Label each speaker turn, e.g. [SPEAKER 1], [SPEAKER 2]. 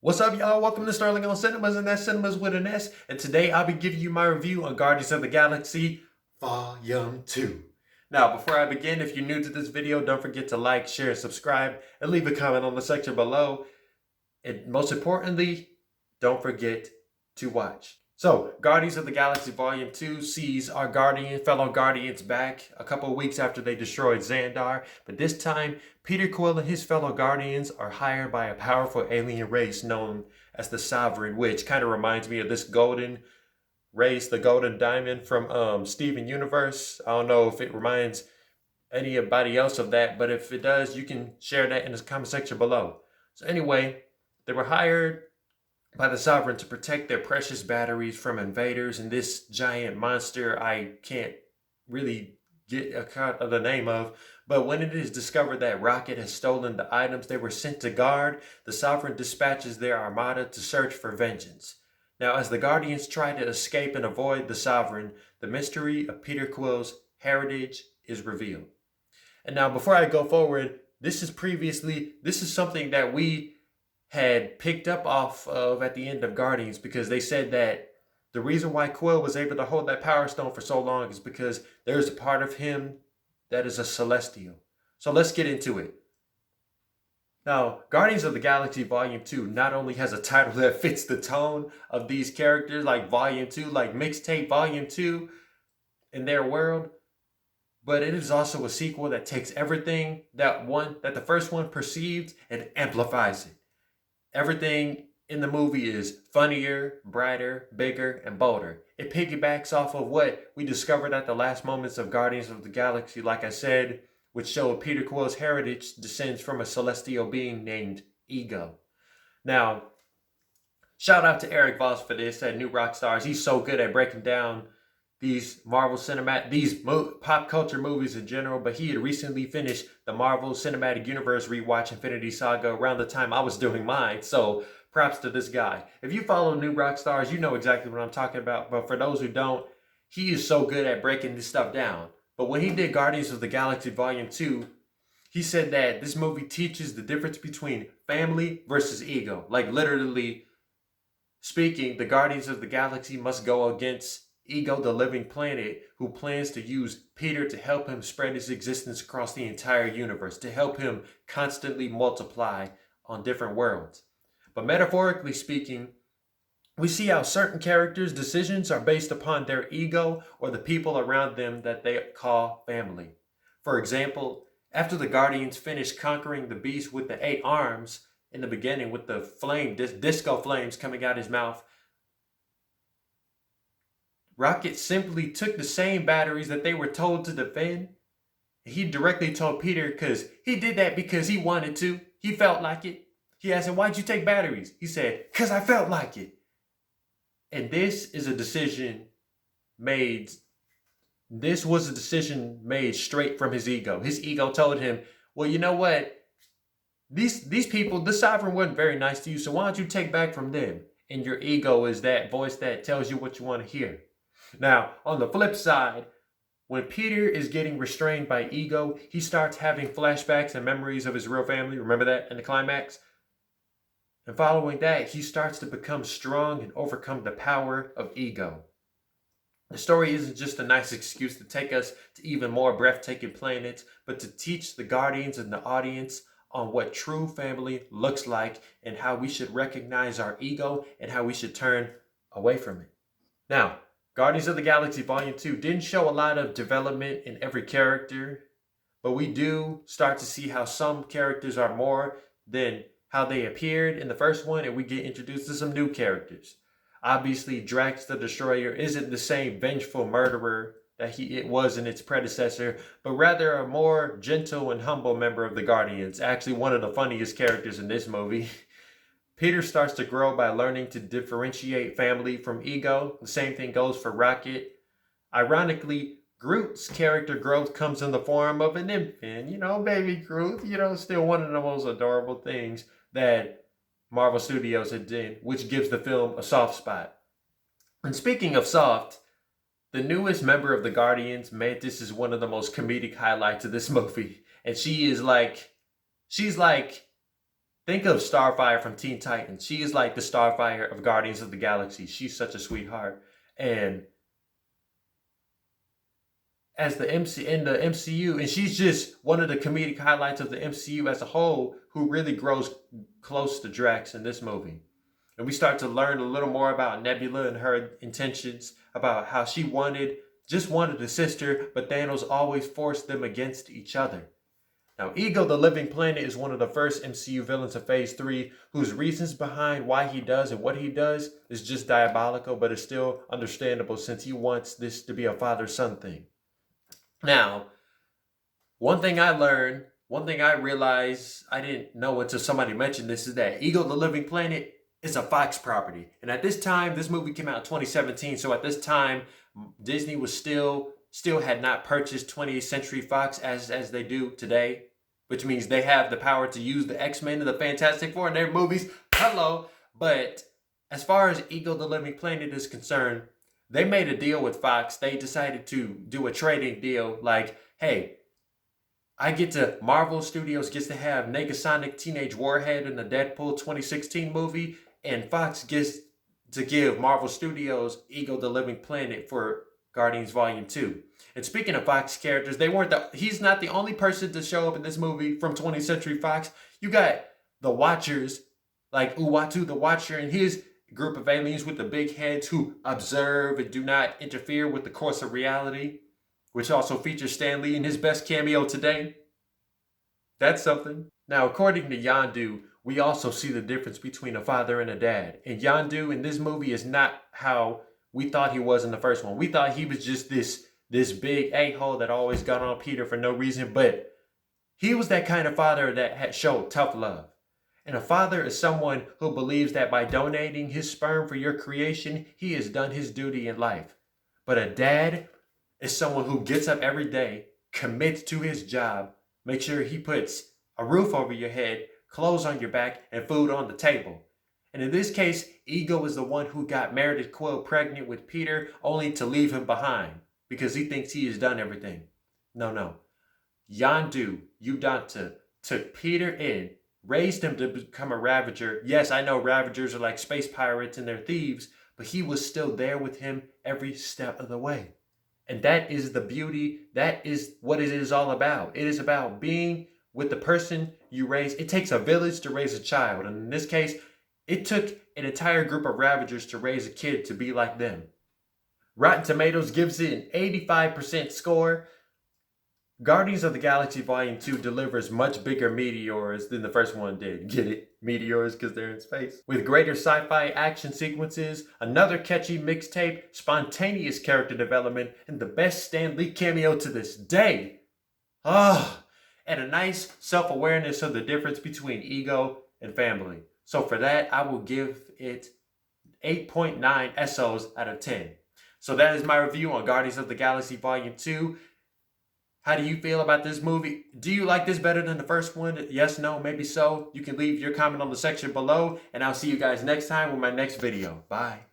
[SPEAKER 1] What's up, y'all? Welcome to Sterling on Cinemas, and that's Cinemas with an S. And today I'll be giving you my review on Guardians of the Galaxy Volume 2. Now, before I begin, if you're new to this video, don't forget to like, share, subscribe, and leave a comment on the section below. And most importantly, don't forget to watch. So, Guardians of the Galaxy Volume 2 sees our fellow Guardians back a couple of weeks after they destroyed Xandar, but this time, Peter Quill and his fellow Guardians are hired by a powerful alien race known as the Sovereign, which kind of reminds me of this golden race, the Golden Diamond from Steven Universe. I don't know if it reminds anybody else of that, but if it does, you can share that in the comment section below. So anyway, they were hired by the Sovereign to protect their precious batteries from invaders and this giant monster I can't really get a cut of the name of. But when it is discovered that Rocket has stolen the items they were sent to guard, the Sovereign dispatches their armada to search for vengeance. Now, as the Guardians try to escape and avoid the Sovereign, the mystery of Peter Quill's heritage is revealed. And now, before I go forward, this is something that we had picked up off of at the end of Guardians, because they said that the reason why Quill was able to hold that Power Stone for so long is because there's a part of him that is a Celestial. So let's get into it. Now, Guardians of the Galaxy Volume 2 not only has a title that fits the tone of these characters, like Volume 2, like Mixtape Volume 2 in their world, but it is also a sequel that takes everything that the first one perceived and amplifies it. Everything in the movie is funnier, brighter, bigger, and bolder. It piggybacks off of what we discovered at the last moments of Guardians of the Galaxy, like I said, which showed Peter Quill's heritage descends from a celestial being named Ego. Now, shout out to Eric Voss for this at New Rockstars. He's so good at breaking down these pop culture movies in general, but he had recently finished the Marvel Cinematic Universe rewatch Infinity Saga around the time I was doing mine, so props to this guy. If you follow New Rockstars, you know exactly what I'm talking about, but for those who don't, he is so good at breaking this stuff down. But when he did Guardians of the Galaxy Volume 2, he said that this movie teaches the difference between family versus ego. Like, literally speaking, the Guardians of the Galaxy must go against Ego, the living planet, who plans to use Peter to help him spread his existence across the entire universe, to help him constantly multiply on different worlds. But metaphorically speaking, we see how certain characters' decisions are based upon their ego or the people around them that they call family. For example, after the Guardians finished conquering the beast with the 8 arms in the beginning, with the disco flames coming out his mouth, Rocket simply took the same batteries that they were told to defend. He directly told Peter, because he did that because he wanted to. He felt like it. He asked him, "Why'd you take batteries?" He said, "Because I felt like it." And this was a decision made straight from his ego. His ego told him, "Well, you know what? These people, the Sovereign wasn't very nice to you, so why don't you take back from them?" And your ego is that voice that tells you what you want to hear. Now, on the flip side, when Peter is getting restrained by Ego, he starts having flashbacks and memories of his real family. Remember that in the climax? And following that, he starts to become strong and overcome the power of Ego. The story isn't just a nice excuse to take us to even more breathtaking planets, but to teach the Guardians and the audience on what true family looks like and how we should recognize our ego and how we should turn away from it. Now, Guardians of the Galaxy Volume 2 didn't show a lot of development in every character, but we do start to see how some characters are more than how they appeared in the first one, and we get introduced to some new characters. Obviously, Drax the Destroyer isn't the same vengeful murderer that it was in its predecessor, but rather a more gentle and humble member of the Guardians. Actually, one of the funniest characters in this movie. Peter starts to grow by learning to differentiate family from ego. The same thing goes for Rocket. Ironically, Groot's character growth comes in the form of an infant. Baby Groot, still one of the most adorable things that Marvel Studios had done, which gives the film a soft spot. And speaking of soft, the newest member of the Guardians, Mantis, is one of the most comedic highlights of this movie. And she's like Think of Starfire from Teen Titans. She is like the Starfire of Guardians of the Galaxy. She's such a sweetheart. And as the MCU, and she's just one of the comedic highlights of the MCU as a whole, who really grows close to Drax in this movie. And we start to learn a little more about Nebula and her intentions, about how she just wanted a sister, but Thanos always forced them against each other. Now, Ego the Living Planet is one of the first MCU villains of Phase 3, whose reasons behind why he does and what he does is just diabolical, but it's still understandable since he wants this to be a father-son thing. Now, one thing I realized I didn't know until somebody mentioned this is that Ego the Living Planet is a Fox property. And at this time, this movie came out in 2017. So at this time, Disney was still had not purchased 20th Century Fox as they do today, which means they have the power to use the X-Men and the Fantastic Four in their movies. Hello. But as far as Ego the Living Planet is concerned, they made a deal with Fox. They decided to do a trading deal like, hey, Marvel Studios gets to have Negasonic Teenage Warhead in the Deadpool 2016 movie, and Fox gets to give Marvel Studios Ego the Living Planet for Guardians Volume 2. And speaking of Fox characters, he's not the only person to show up in this movie from 20th Century Fox. You got the Watchers, like Uatu the Watcher and his group of aliens with the big heads who observe and do not interfere with the course of reality, which also features Stan Lee in his best cameo today. That's something. Now, according to Yondu, we also see the difference between a father and a dad. And Yondu in this movie is not how we thought he was in the first one. We thought he was just this big a-hole that always got on Peter for no reason, but he was that kind of father that had showed tough love. And a father is someone who believes that by donating his sperm for your creation, he has done his duty in life. But a dad is someone who gets up every day, commits to his job, makes sure he puts a roof over your head, clothes on your back, and food on the table. And in this case, Ego is the one who got Meredith Quill pregnant with Peter only to leave him behind because he thinks he has done everything. No. Yondu, Udonta, took Peter in, raised him to become a Ravager. Yes, I know Ravagers are like space pirates and they're thieves, but he was still there with him every step of the way. And that is the beauty. That is what it is all about. It is about being with the person you raise. It takes a village to raise a child. And in this case, it took an entire group of Ravagers to raise a kid to be like them. Rotten Tomatoes gives it an 85% score. Guardians of the Galaxy Volume 2 delivers much bigger meteors than the first one did. Get it? Meteors because they're in space. With greater sci-fi action sequences, another catchy mixtape, spontaneous character development, and the best Stan Lee cameo to this day. And a nice self-awareness of the difference between ego and family. So for that, I will give it 8.9 SOs out of 10. So that is my review on Guardians of the Galaxy Volume 2. How do you feel about this movie? Do you like this better than the first one? Yes, no, maybe so. You can leave your comment on the section below, and I'll see you guys next time with my next video. Bye.